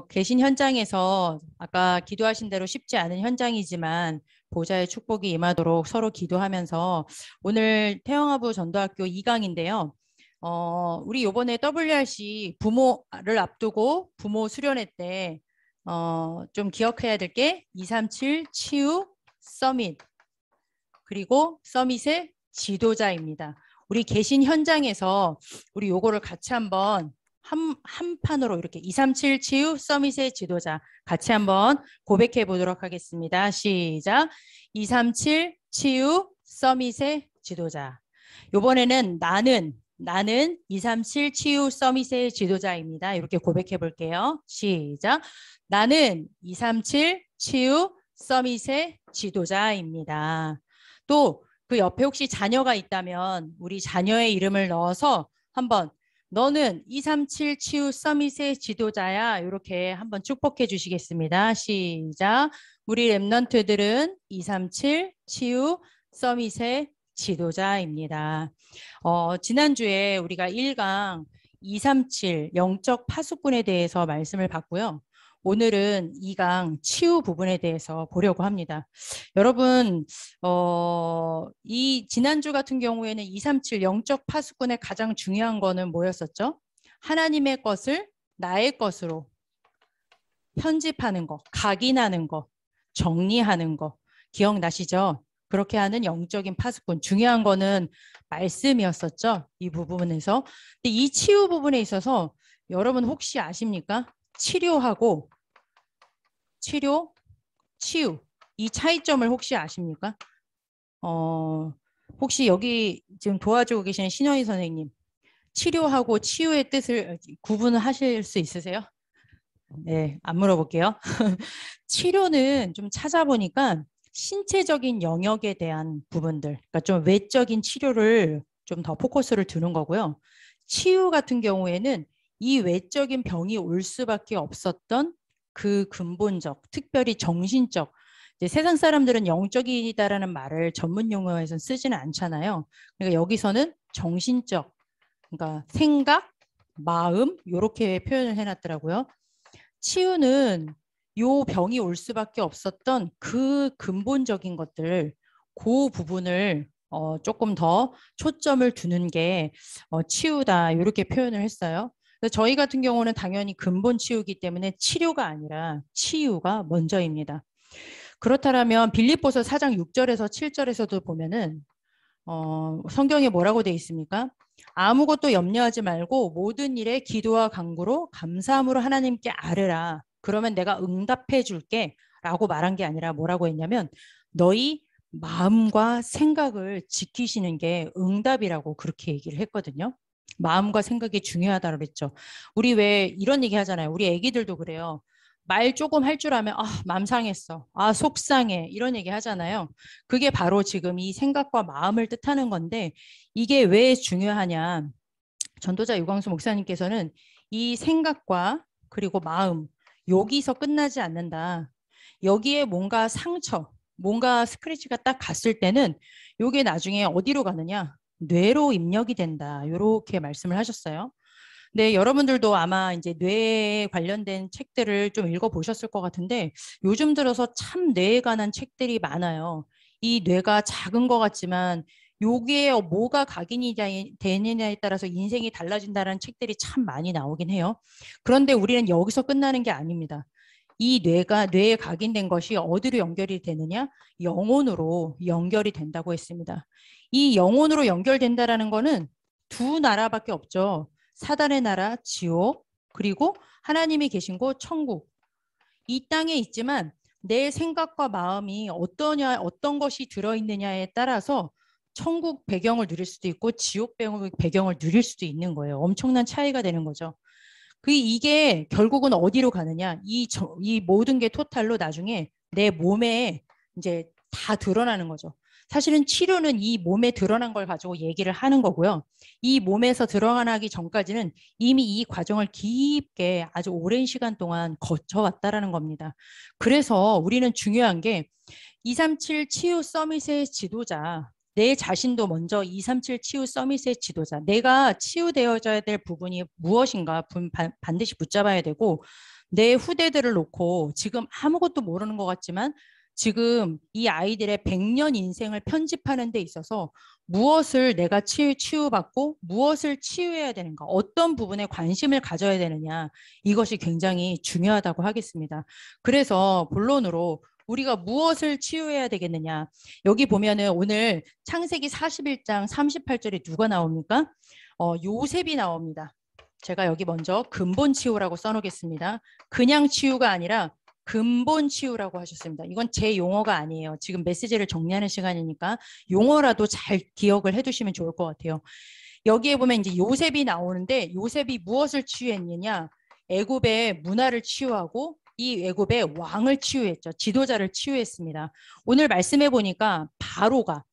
계신 현장에서 아까 기도하신 대로 쉽지 않은 현장이지만 보좌의 축복이 임하도록 서로 기도하면서 오늘 태영아부 전도학교 2강인데요. 우리 요번에 WRC 부모를 앞두고 부모 수련회 때 좀 기억해야 될 게 237 치유 서밋 그리고 서밋의 지도자입니다. 우리 계신 현장에서 우리 요거를 같이 한번 한 판으로 이렇게 237 치유 서밋의 지도자 같이 한번 고백해 보도록 하겠습니다. 시작. 237 치유 서밋의 지도자. 요번에는 나는 237 치유 서밋의 지도자입니다. 이렇게 고백해 볼게요. 시작. 나는 237 치유 서밋의 지도자입니다. 또 그 옆에 혹시 자녀가 있다면 우리 자녀의 이름을 넣어서 한번 너는 237 치유 서밋의 지도자야. 이렇게 한번 축복해 주시겠습니다. 시작. 우리 랩런트들은 237 치유 서밋의 지도자입니다. 지난주에 우리가 1강 237 영적 파수꾼에 대해서 말씀을 봤고요. 오늘은 2강 치유 부분에 대해서 보려고 합니다. 여러분, 이 지난주 같은 경우에는 237 영적 파수꾼의 가장 중요한 거는 뭐였었죠? 하나님의 것을 나의 것으로 편집하는 거, 각인하는 거, 정리하는 거 기억나시죠? 그렇게 하는 영적인 파수꾼. 중요한 거는 말씀이었었죠. 이 부분에서. 근데 이 치유 부분에 있어서 여러분 혹시 아십니까? 치료하고 치유. 이 차이점을 혹시 아십니까? 혹시 여기 지금 도와주고 계시는 신현희 선생님, 치료하고 치유의 뜻을 구분하실 수 있으세요? 네, 안 물어볼게요. 치료는 좀 찾아보니까 신체적인 영역에 대한 부분들, 그러니까 좀 외적인 치료를 좀 더 포커스를 두는 거고요. 치유 같은 경우에는 이 외적인 병이 올 수밖에 없었던 그 근본적, 특별히 정신적, 이제 세상 사람들은 영적이다라는 말을 전문 용어에서 쓰지는 않잖아요. 그러니까 여기서는 정신적, 그러니까 생각, 마음 이렇게 표현을 해놨더라고요. 치유는 요 병이 올 수밖에 없었던 그 근본적인 것들, 그 부분을 조금 더 초점을 두는 게 치유다 이렇게 표현을 했어요. 그래서 저희 같은 경우는 당연히 근본 치유기 때문에 치료가 아니라 치유가 먼저입니다. 그렇다면 빌립보서 4장 6절에서 7절에서도 보면은 성경에 뭐라고 돼 있습니까? 아무것도 염려하지 말고 모든 일에 기도와 간구로 감사함으로 하나님께 아뢰라. 그러면 내가 응답해 줄게 라고 말한 게 아니라 뭐라고 했냐면 너희 마음과 생각을 지키시는 게 응답이라고 그렇게 얘기를 했거든요. 마음과 생각이 중요하다고 그랬죠. 우리 왜 이런 얘기 하잖아요. 우리 애기들도 그래요. 말 조금 할 줄 알면 마음 상했어. 속상해. 이런 얘기 하잖아요. 그게 바로 지금 이 생각과 마음을 뜻하는 건데 이게 왜 중요하냐. 전도자 유광수 목사님께서는 이 생각과 그리고 마음 여기서 끝나지 않는다. 여기에 뭔가 상처, 뭔가 스크래치가 딱 갔을 때는 이게 나중에 어디로 가느냐? 뇌로 입력이 된다. 이렇게 말씀을 하셨어요. 네, 여러분들도 아마 이제 뇌에 관련된 책들을 좀 읽어보셨을 것 같은데 요즘 들어서 참 뇌에 관한 책들이 많아요. 이 뇌가 작은 것 같지만 요게 뭐가 각인이 되느냐에 따라서 인생이 달라진다는 책들이 참 많이 나오긴 해요. 그런데 우리는 여기서 끝나는 게 아닙니다. 이 뇌에 각인된 것이 어디로 연결이 되느냐? 영혼으로 연결이 된다고 했습니다. 이 영혼으로 연결된다라는 거는 두 나라밖에 없죠. 사단의 나라, 지옥, 그리고 하나님이 계신 곳, 천국. 이 땅에 있지만 내 생각과 마음이 어떤 것이 들어있느냐에 따라서 천국 배경을 누릴 수도 있고 지옥 배경을 누릴 수도 있는 거예요. 엄청난 차이가 되는 거죠. 이게 결국은 어디로 가느냐? 이 모든 게 토탈로 나중에 내 몸에 이제 다 드러나는 거죠. 사실은 치료는 이 몸에 드러난 걸 가지고 얘기를 하는 거고요. 이 몸에서 드러나기 전까지는 이미 이 과정을 깊게 아주 오랜 시간 동안 거쳐왔다라는 겁니다. 그래서 우리는 중요한 게 237 치유 서밋의 지도자, 내 자신도 먼저 237 치유 서밋의 지도자, 내가 치유되어져야 될 부분이 무엇인가 반드시 붙잡아야 되고 내 후대들을 놓고 지금 아무것도 모르는 것 같지만 지금 이 아이들의 100년 인생을 편집하는 데 있어서 무엇을 내가 치유받고 무엇을 치유해야 되는가, 어떤 부분에 관심을 가져야 되느냐, 이것이 굉장히 중요하다고 하겠습니다. 그래서 본론으로 우리가 무엇을 치유해야 되겠느냐. 여기 보면은 오늘 창세기 41장 38절에 누가 나옵니까? 요셉이 나옵니다. 제가 여기 먼저 근본 치유라고 써놓겠습니다. 그냥 치유가 아니라 근본 치유라고 하셨습니다. 이건 제 용어가 아니에요. 지금 메시지를 정리하는 시간이니까 용어라도 잘 기억을 해두시면 좋을 것 같아요. 여기에 보면 이제 요셉이 나오는데 요셉이 무엇을 치유했느냐? 애굽의 문화를 치유하고 이 애굽의 왕을 치유했죠. 지도자를 치유했습니다. 오늘 말씀해 보니까 바로가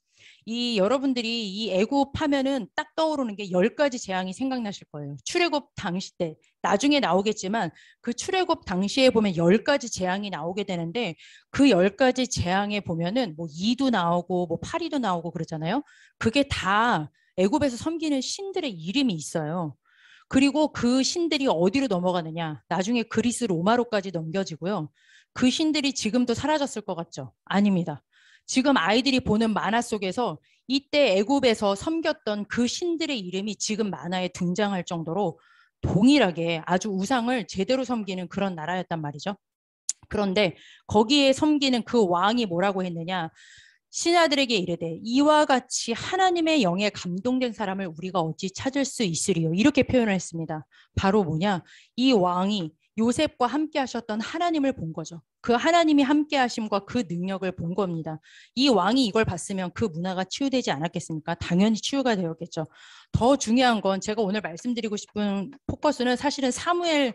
이 여러분들이 이 애굽 하면은 딱 떠오르는 게 10가지 재앙이 생각나실 거예요. 출애굽 당시 때 나중에 나오겠지만 그 출애굽 당시에 보면 10가지 재앙이 나오게 되는데 그 10가지 재앙에 보면은 뭐 이도 나오고 뭐 파리도 나오고 그러잖아요. 그게 다 애굽에서 섬기는 신들의 이름이 있어요. 그리고 그 신들이 어디로 넘어가느냐? 나중에 그리스 로마로까지 넘겨지고요. 그 신들이 지금도 사라졌을 것 같죠? 아닙니다. 지금 아이들이 보는 만화 속에서 이때 애굽에서 섬겼던 그 신들의 이름이 지금 만화에 등장할 정도로 동일하게 아주 우상을 제대로 섬기는 그런 나라였단 말이죠. 그런데 거기에 섬기는 그 왕이 뭐라고 했느냐? 신하들에게 이르되 이와 같이 하나님의 영에 감동된 사람을 우리가 어찌 찾을 수 있으리요. 이렇게 표현을 했습니다. 바로 뭐냐? 이 왕이 요셉과 함께 하셨던 하나님을 본 거죠. 그 하나님이 함께 하심과 그 능력을 본 겁니다. 이 왕이 이걸 봤으면 그 문화가 치유되지 않았겠습니까? 당연히 치유가 되었겠죠. 더 중요한 건 제가 오늘 말씀드리고 싶은 포커스는 사실은 사무엘이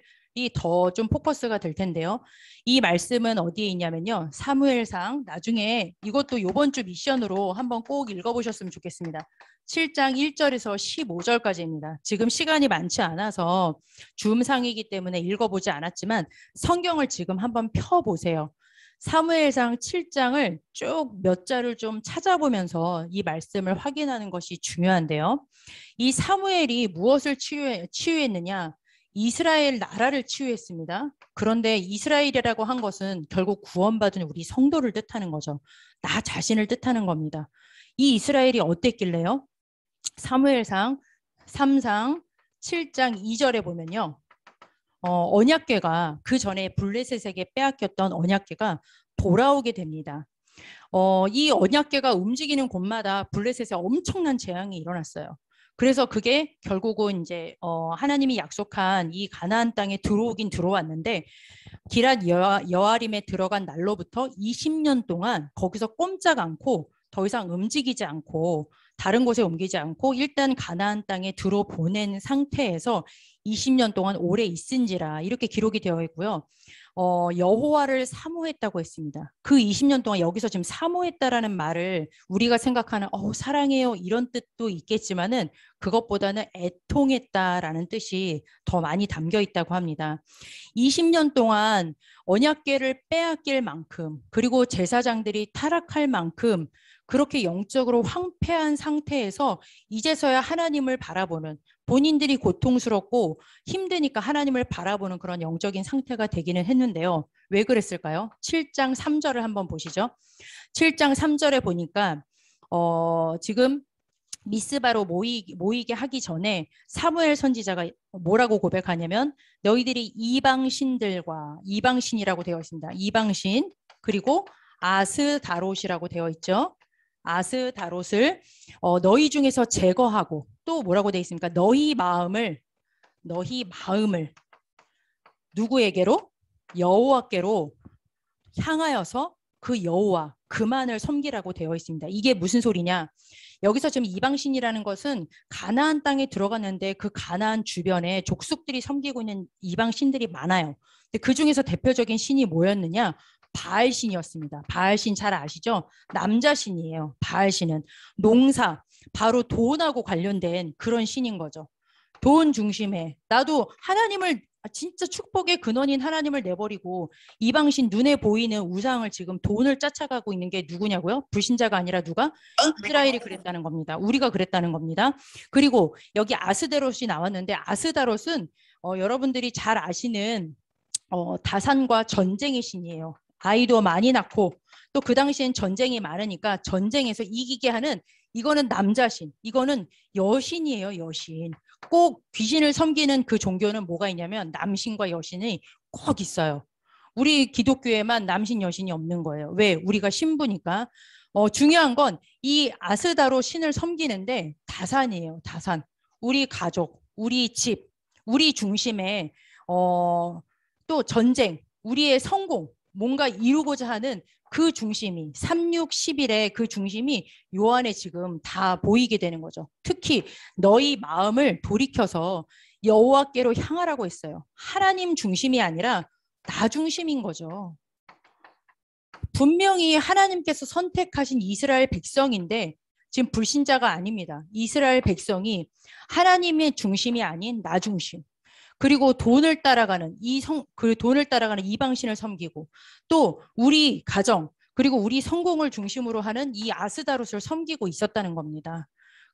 더 좀 포커스가 될 텐데요. 이 말씀은 어디에 있냐면요. 사무엘상 나중에 이것도 이번 주 미션으로 한번 꼭 읽어보셨으면 좋겠습니다. 7장 1절에서 15절까지입니다. 지금 시간이 많지 않아서 줌상이기 때문에 읽어보지 않았지만 성경을 지금 한번 펴보세요. 사무엘상 7장을 쭉 몇 자를 좀 찾아보면서 이 말씀을 확인하는 것이 중요한데요. 이 사무엘이 무엇을 치유했느냐? 이스라엘 나라를 치유했습니다. 그런데 이스라엘이라고 한 것은 결국 구원받은 우리 성도를 뜻하는 거죠. 나 자신을 뜻하는 겁니다. 이 이스라엘이 어땠길래요? 사무엘상 3장 7장 2절에 보면요. 언약궤가 그 전에 블레셋에게 빼앗겼던 언약궤가 돌아오게 됩니다. 이 언약궤가 움직이는 곳마다 블레셋에 엄청난 재앙이 일어났어요. 그래서 그게 결국은 이제 하나님이 약속한 이 가나안 땅에 들어오긴 들어왔는데 기랏 여아림에 들어간 날로부터 20년 동안 거기서 꼼짝 않고 더 이상 움직이지 않고 다른 곳에 옮기지 않고 일단 가나안 땅에 들어보낸 상태에서 20년 동안 오래 있은지라 이렇게 기록이 되어 있고요. 여호와를 사모했다고 했습니다. 그 20년 동안 여기서 지금 사모했다라는 말을 우리가 생각하는 사랑해요 이런 뜻도 있겠지만은 그것보다는 애통했다라는 뜻이 더 많이 담겨 있다고 합니다. 20년 동안 언약궤를 빼앗길 만큼 그리고 제사장들이 타락할 만큼 그렇게 영적으로 황폐한 상태에서 이제서야 하나님을 바라보는 본인들이 고통스럽고 힘드니까 하나님을 바라보는 그런 영적인 상태가 되기는 했는데요. 왜 그랬을까요? 7장 3절을 한번 보시죠. 7장 3절에 보니까 지금 미스바로 모이게 하기 전에 사무엘 선지자가 뭐라고 고백하냐면 너희들이 이방신이라고 되어 있습니다. 이방신 그리고 아스다롯이라고 되어 있죠. 아스다롯을 너희 중에서 제거하고 또 뭐라고 되어 있습니까? 너희 마음을 누구에게로? 여호와께로 향하여서 그 여호와 그만을 섬기라고 되어 있습니다. 이게 무슨 소리냐? 여기서 지금 이방신이라는 것은 가나안 땅에 들어갔는데 그 가나안 주변에 족속들이 섬기고 있는 이방신들이 많아요. 근데 그 중에서 대표적인 신이 뭐였느냐? 바알신이었습니다. 바알신 잘 아시죠? 남자신이에요. 바알신은 농사, 바로 돈하고 관련된 그런 신인 거죠. 돈 중심에 나도 하나님을 진짜 축복의 근원인 하나님을 내버리고 이방신 눈에 보이는 우상을 지금 돈을 쫓아가고 있는 게 누구냐고요? 불신자가 아니라 누가? 이스라엘이 그랬다는 겁니다. 우리가 그랬다는 겁니다. 그리고 여기 아스다롯이 나왔는데 아스다롯은 여러분들이 잘 아시는 다산과 전쟁의 신이에요. 아이도 많이 낳고 또 그 당시엔 전쟁이 많으니까 전쟁에서 이기게 하는 이거는 남자신, 이거는 여신이에요, 여신. 꼭 귀신을 섬기는 그 종교는 뭐가 있냐면 남신과 여신이 꼭 있어요. 우리 기독교에만 남신, 여신이 없는 거예요. 왜? 우리가 신부니까. 중요한 건 이 아스다로 신을 섬기는데 다산이에요, 다산. 우리 가족, 우리 집, 우리 중심에 또 전쟁, 우리의 성공, 뭔가 이루고자 하는 그 중심이 3611의 그 중심이 요 안에 지금 다 보이게 되는 거죠. 특히 너희 마음을 돌이켜서 여호와께로 향하라고 했어요. 하나님 중심이 아니라 나 중심인 거죠. 분명히 하나님께서 선택하신 이스라엘 백성인데 지금 불신자가 아닙니다. 이스라엘 백성이 하나님의 중심이 아닌 나 중심. 그리고 돈을 따라가는 그 돈을 따라가는 이방신을 섬기고 또 우리 가정 그리고 우리 성공을 중심으로 하는 이 아스다롯을 섬기고 있었다는 겁니다.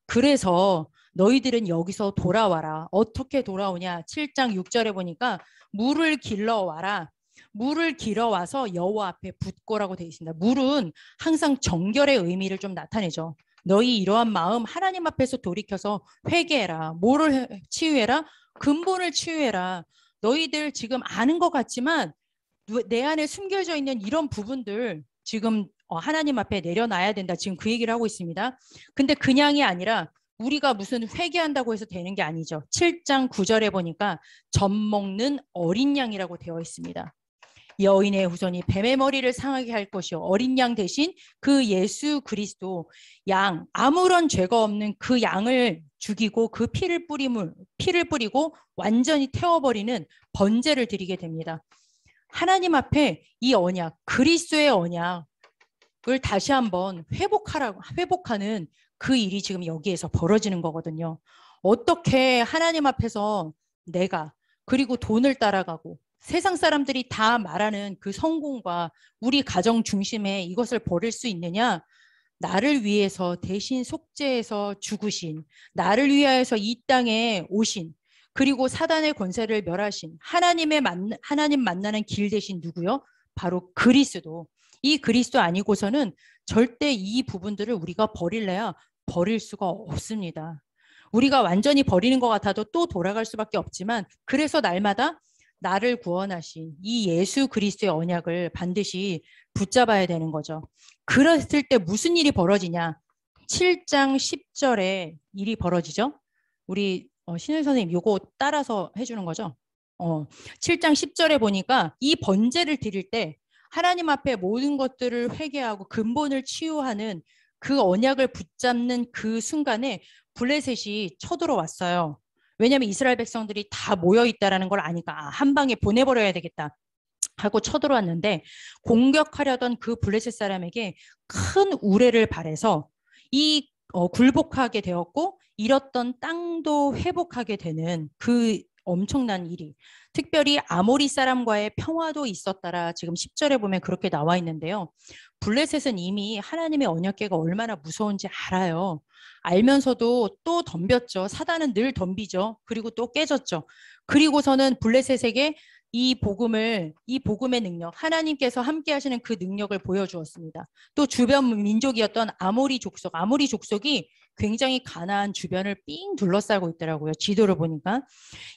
그래서 너희들은 여기서 돌아와라. 어떻게 돌아오냐? 7장 6절에 보니까 물을 길러와라. 물을 길어와서 여호와 앞에 붓고라고 되어 있습니다. 물은 항상 정결의 의미를 좀 나타내죠. 너희 이러한 마음 하나님 앞에서 돌이켜서 회개해라. 뭐를 치유해라? 근본을 치유해라. 너희들 지금 아는 것 같지만 내 안에 숨겨져 있는 이런 부분들 지금 하나님 앞에 내려놔야 된다. 지금 그 얘기를 하고 있습니다. 근데 그냥이 아니라 우리가 무슨 회개한다고 해서 되는 게 아니죠. 7장 9절에 보니까 젖 먹는 어린 양이라고 되어 있습니다. 여인의 후손이 뱀의 머리를 상하게 할 것이요 어린 양 대신 그 예수 그리스도 양 아무런 죄가 없는 그 양을 죽이고 그 피를 뿌리고 완전히 태워버리는 번제를 드리게 됩니다. 하나님 앞에 이 언약 그리스도의 언약을 다시 한번 회복하는 그 일이 지금 여기에서 벌어지는 거거든요. 어떻게 하나님 앞에서 내가 그리고 돈을 따라가고 세상 사람들이 다 말하는 그 성공과 우리 가정 중심에 이것을 버릴 수 있느냐? 나를 위해서 대신 속죄해서 죽으신, 나를 위하여서 이 땅에 오신, 그리고 사단의 권세를 멸하신 하나님 만나는 길 대신 누구요? 바로 그리스도. 이 그리스도 아니고서는 절대 이 부분들을 우리가 버릴래야 버릴 수가 없습니다. 우리가 완전히 버리는 것 같아도 또 돌아갈 수밖에 없지만 그래서 날마다 나를 구원하신 이 예수 그리스도의 언약을 반드시 붙잡아야 되는 거죠. 그랬을 때 무슨 일이 벌어지냐? 7장 10절에 일이 벌어지죠. 우리 신일 선생님 요거 따라서 해주는 거죠. 7장 10절에 보니까 이 번제를 드릴 때 하나님 앞에 모든 것들을 회개하고 근본을 치유하는 그 언약을 붙잡는 그 순간에 블레셋이 쳐들어왔어요. 왜냐하면 이스라엘 백성들이 다 모여 있다라는 걸 아니까 한 방에 보내버려야 되겠다 하고 쳐들어왔는데 공격하려던 그 블레셋 사람에게 큰 우레를 발해서 이 굴복하게 되었고 잃었던 땅도 회복하게 되는 그 엄청난 일이 특별히 아모리 사람과의 평화도 있었다라 지금 10절에 보면 그렇게 나와 있는데요. 블레셋은 이미 하나님의 언약궤가 얼마나 무서운지 알아요. 알면서도 또 덤볐죠. 사단은 늘 덤비죠. 그리고 또 깨졌죠. 그리고서는 블레셋에게 이 복음의 능력, 하나님께서 함께 하시는 그 능력을 보여주었습니다. 또 주변 민족이었던 아모리 족속이 굉장히 가나안 주변을 삥 둘러싸고 있더라고요. 지도를 보니까.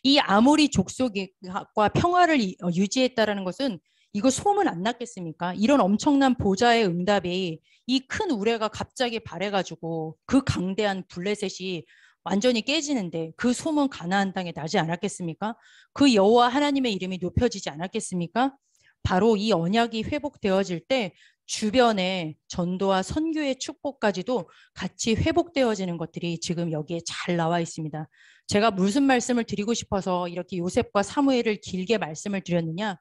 이 아모리 족속과 평화를 유지했다라는 것은 이거 소문 안 났겠습니까? 이런 엄청난 보좌의 응답이 이 큰 우레가 갑자기 발해가지고 그 강대한 블레셋이 완전히 깨지는데 그 소문 가나안 땅에 나지 않았겠습니까? 그 여호와 하나님의 이름이 높여지지 않았겠습니까? 바로 이 언약이 회복되어질 때 주변에 전도와 선교의 축복까지도 같이 회복되어지는 것들이 지금 여기에 잘 나와 있습니다. 제가 무슨 말씀을 드리고 싶어서 이렇게 요셉과 사무엘을 길게 말씀을 드렸느냐?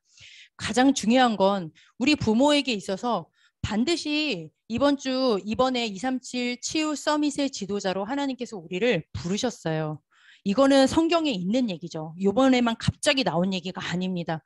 가장 중요한 건 우리 부모에게 있어서 반드시 이번에 237 치유 서밋의 지도자로 하나님께서 우리를 부르셨어요. 이거는 성경에 있는 얘기죠. 이번에만 갑자기 나온 얘기가 아닙니다.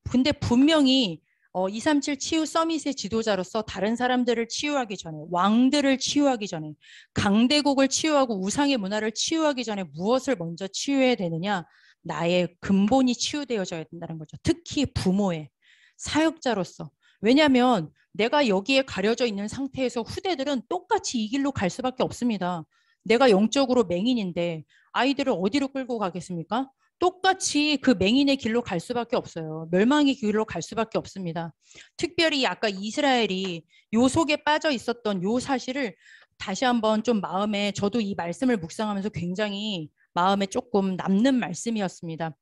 근데 분명히 237 치유 서밋의 지도자로서 다른 사람들을 치유하기 전에 왕들을 치유하기 전에 강대국을 치유하고 우상의 문화를 치유하기 전에 무엇을 먼저 치유해야 되느냐? 나의 근본이 치유되어져야 된다는 거죠. 특히 부모의 사역자로서. 왜냐하면 내가 여기에 가려져 있는 상태에서 후대들은 똑같이 이 길로 갈 수밖에 없습니다. 내가 영적으로 맹인인데 아이들을 어디로 끌고 가겠습니까? 똑같이 그 맹인의 길로 갈 수밖에 없어요. 멸망의 길로 갈 수밖에 없습니다. 특별히 아까 이스라엘이 요 속에 빠져 있었던 요 사실을 다시 한번 좀 마음에, 저도 이 말씀을 묵상하면서 굉장히 마음에 조금 남는 말씀이었습니다.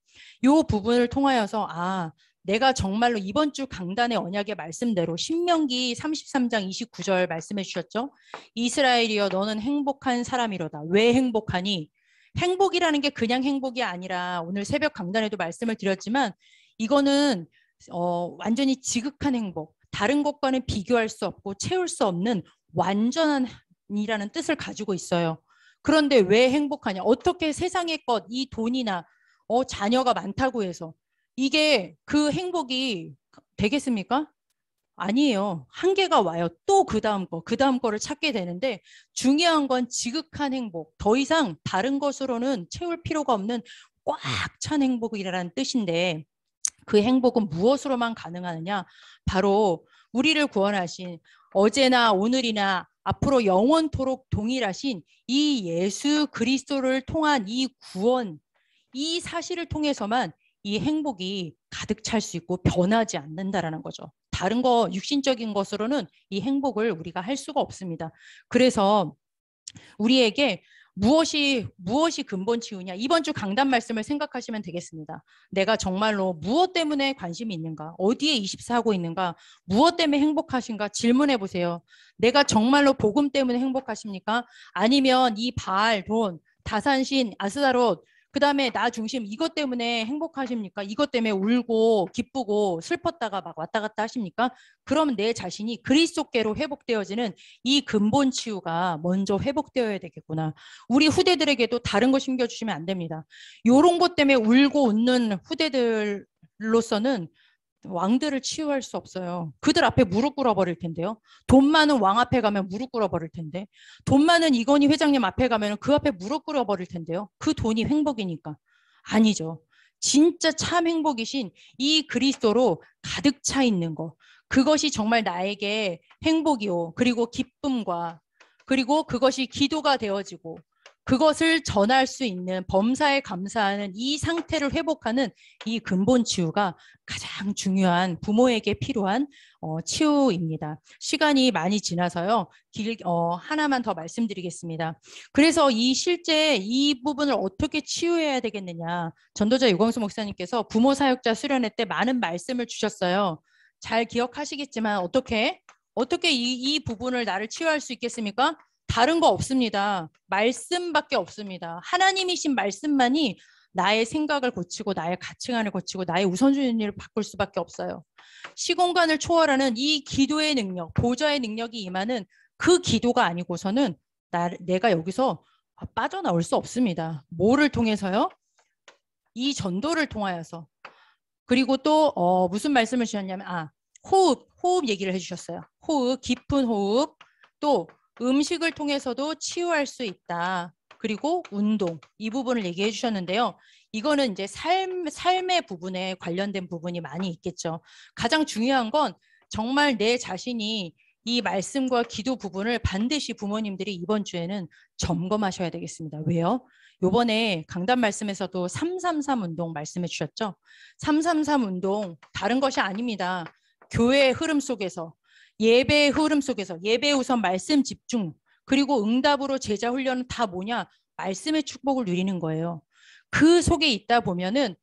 요 부분을 통하여서 내가 정말로 이번 주 강단의 언약의 말씀대로 신명기 33장 29절 말씀해 주셨죠. 이스라엘이여 너는 행복한 사람이로다. 왜 행복하니? 행복이라는 게 그냥 행복이 아니라 오늘 새벽 강단에도 말씀을 드렸지만 이거는 완전히 지극한 행복, 다른 것과는 비교할 수 없고 채울 수 없는 완전한 이라는 뜻을 가지고 있어요. 그런데 왜 행복하냐? 어떻게 세상의 것, 이 돈이나 자녀가 많다고 해서 이게 그 행복이 되겠습니까? 아니에요. 한계가 와요. 또 그 다음 거를 찾게 되는데 중요한 건 지극한 행복. 더 이상 다른 것으로는 채울 필요가 없는 꽉 찬 행복이라는 뜻인데 그 행복은 무엇으로만 가능하느냐? 바로 우리를 구원하신 어제나 오늘이나 앞으로 영원토록 동일하신 이 예수 그리스도를 통한 이 구원, 이 사실을 통해서만 이 행복이 가득 찰 수 있고 변하지 않는다라는 거죠. 다른 거 육신적인 것으로는 이 행복을 우리가 할 수가 없습니다. 그래서 우리에게 무엇이 근본 치유냐? 이번 주 강단 말씀을 생각하시면 되겠습니다. 내가 정말로 무엇 때문에 관심이 있는가? 어디에 24하고 있는가? 무엇 때문에 행복하신가? 질문해 보세요. 내가 정말로 복음 때문에 행복하십니까? 아니면 이 바알, 돈, 다산신, 아스다롯, 그 다음에 나 중심 이것 때문에 행복하십니까? 이것 때문에 울고 기쁘고 슬펐다가 막 왔다 갔다 하십니까? 그러면 내 자신이 그리스도께로 회복되어지는 이 근본 치유가 먼저 회복되어야 되겠구나. 우리 후대들에게도 다른 거 심겨주시면 안 됩니다. 이런 것 때문에 울고 웃는 후대들로서는 왕들을 치유할 수 없어요. 그들 앞에 무릎 꿇어버릴 텐데요. 돈 많은 왕 앞에 가면 무릎 꿇어버릴 텐데, 돈 많은 이건희 회장님 앞에 가면 그 앞에 무릎 꿇어버릴 텐데요. 그 돈이 행복이니까. 아니죠. 진짜 참 행복이신 이 그리스도로 가득 차 있는 거. 그것이 정말 나에게 행복이요. 그리고 기쁨과 그리고 그것이 기도가 되어지고 그것을 전할 수 있는 범사에 감사하는 이 상태를 회복하는 이 근본 치유가 가장 중요한 부모에게 필요한 치유입니다. 시간이 많이 지나서요. 하나만 더 말씀드리겠습니다. 그래서 실제 이 부분을 어떻게 치유해야 되겠느냐. 전도자 유광수 목사님께서 부모 사역자 수련회 때 많은 말씀을 주셨어요. 잘 기억하시겠지만 어떻게 이 부분을 나를 치유할 수 있겠습니까? 다른 거 없습니다. 말씀밖에 없습니다. 하나님이신 말씀만이 나의 생각을 고치고 나의 가치관을 고치고 나의 우선순위를 바꿀 수밖에 없어요. 시공간을 초월하는 이 기도의 능력, 보좌의 능력이 임하는 그 기도가 아니고서는 내가 여기서 빠져나올 수 없습니다. 뭐를 통해서요? 이 전도를 통하여서. 그리고 또 무슨 말씀을 주셨냐면 호흡 얘기를 해주셨어요. 호흡, 깊은 호흡, 또 음식을 통해서도 치유할 수 있다. 그리고 운동, 이 부분을 얘기해 주셨는데요. 이거는 이제 삶의 부분에 관련된 부분이 많이 있겠죠. 가장 중요한 건 정말 내 자신이 이 말씀과 기도 부분을 반드시 부모님들이 이번 주에는 점검하셔야 되겠습니다. 왜요? 요번에 강단 말씀에서도 333 운동 말씀해 주셨죠. 333 운동 다른 것이 아닙니다. 교회의 흐름 속에서 예배의 흐름 속에서 예배 우선 말씀 집중 그리고 응답으로 제자 훈련은 다 뭐냐? 말씀의 축복을 누리는 거예요. 그 속에 있다 보면은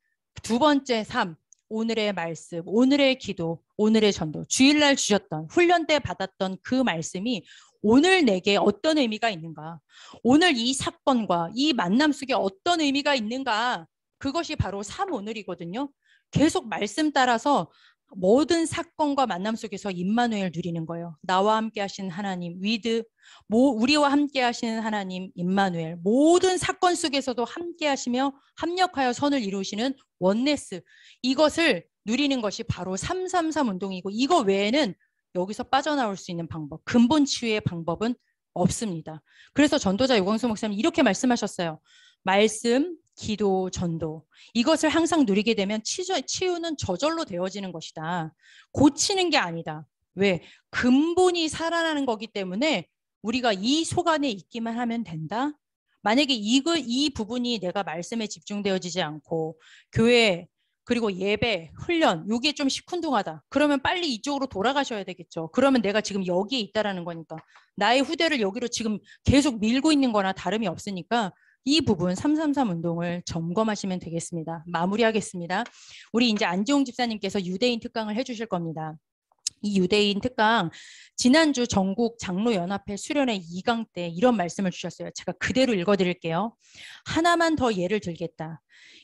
두 번째 삶, 오늘의 말씀, 오늘의 기도, 오늘의 전도, 주일날 주셨던 훈련 때 받았던 그 말씀이 오늘 내게 어떤 의미가 있는가? 오늘 이 사건과 이 만남 속에 어떤 의미가 있는가? 그것이 바로 삶 오늘이거든요. 계속 말씀 따라서 모든 사건과 만남 속에서 임마누엘 누리는 거예요. 나와 함께 하신 하나님, 우리와 함께 하시는 하나님, 임마누엘. 모든 사건 속에서도 함께 하시며 합력하여 선을 이루시는 원네스. 이것을 누리는 것이 바로 333 운동이고 이거 외에는 여기서 빠져나올 수 있는 방법, 근본 치유의 방법은 없습니다. 그래서 전도자 유광수 목사님 이렇게 말씀하셨어요. 말씀, 기도, 전도. 이것을 항상 누리게 되면 치유는 저절로 되어지는 것이다. 고치는 게 아니다. 왜? 근본이 살아나는 거기 때문에 우리가 이 속 안에 있기만 하면 된다. 만약에 이 부분이 내가 말씀에 집중되어지지 않고 교회 그리고 예배, 훈련 이게 좀 시큰둥하다. 그러면 빨리 이쪽으로 돌아가셔야 되겠죠. 그러면 내가 지금 여기에 있다라는 거니까 나의 후대를 여기로 지금 계속 밀고 있는 거나 다름이 없으니까 이 부분 333 운동을 점검하시면 되겠습니다. 마무리하겠습니다. 우리 이제 안지홍 집사님께서 유대인 특강을 해주실 겁니다. 이 유대인 특강 지난주 전국 장로연합회 수련회 2강 때 이런 말씀을 주셨어요. 제가 그대로 읽어드릴게요. 하나만 더 예를 들겠다.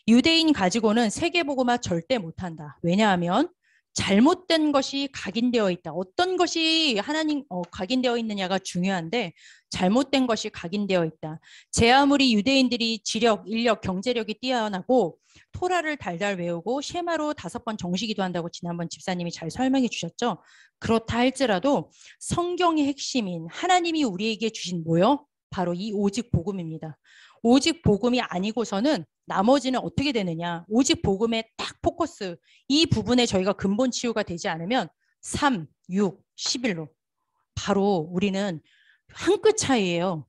유대인 가지고는 세계복음화 절대 못한다. 왜냐하면 잘못된 것이 각인되어 있다. 어떤 것이 하나님 각인되어 있느냐가 중요한데 잘못된 것이 각인되어 있다. 제 아무리 유대인들이 지력, 인력, 경제력이 뛰어나고 토라를 달달 외우고 쉐마로 5번 정시기도 한다고 지난번 집사님이 잘 설명해 주셨죠. 그렇다 할지라도 성경의 핵심인 하나님이 우리에게 주신 뭐요? 바로 이 오직 복음입니다. 오직 복음이 아니고서는 나머지는 어떻게 되느냐. 오직 복음에 딱 포커스. 이 부분에 저희가 근본 치유가 되지 않으면 3, 6, 11로 바로 우리는 한 끗 차이예요.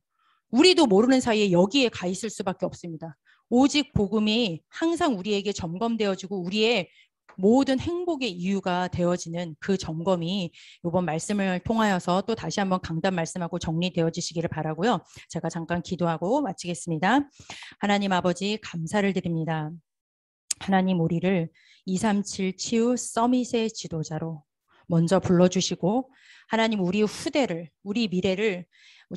우리도 모르는 사이에 여기에 가 있을 수밖에 없습니다. 오직 복음이 항상 우리에게 점검되어지고 우리의 모든 행복의 이유가 되어지는 그 점검이 이번 말씀을 통하여서 또 다시 한번 강단 말씀하고 정리되어지시기를 바라고요. 제가 잠깐 기도하고 마치겠습니다. 하나님 아버지 감사를 드립니다. 하나님 우리를 237 치유 서밋의 지도자로 먼저 불러주시고 하나님 우리 후대를 우리 미래를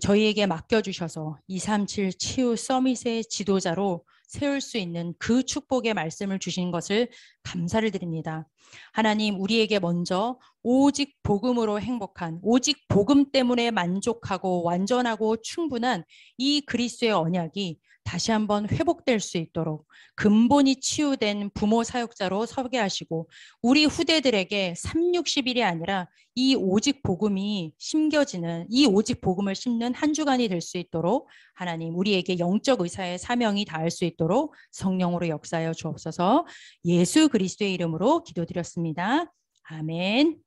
저희에게 맡겨주셔서 237 치유 서밋의 지도자로 세울 수 있는 그 축복의 말씀을 주신 것을 감사를 드립니다. 하나님 우리에게 먼저 오직 복음으로 행복한 오직 복음 때문에 만족하고 완전하고 충분한 이 그리스도의 언약이 다시 한번 회복될 수 있도록 근본이 치유된 부모 사역자로 서게 하시고 우리 후대들에게 360일이 아니라 이 오직 복음이 심겨지는 이 오직 복음을 심는 한 주간이 될 수 있도록 하나님 우리에게 영적 의사의 사명이 닿을 수 있도록 성령으로 역사하여 주옵소서. 예수 그리스도의 이름으로 기도드렸습니다. 아멘.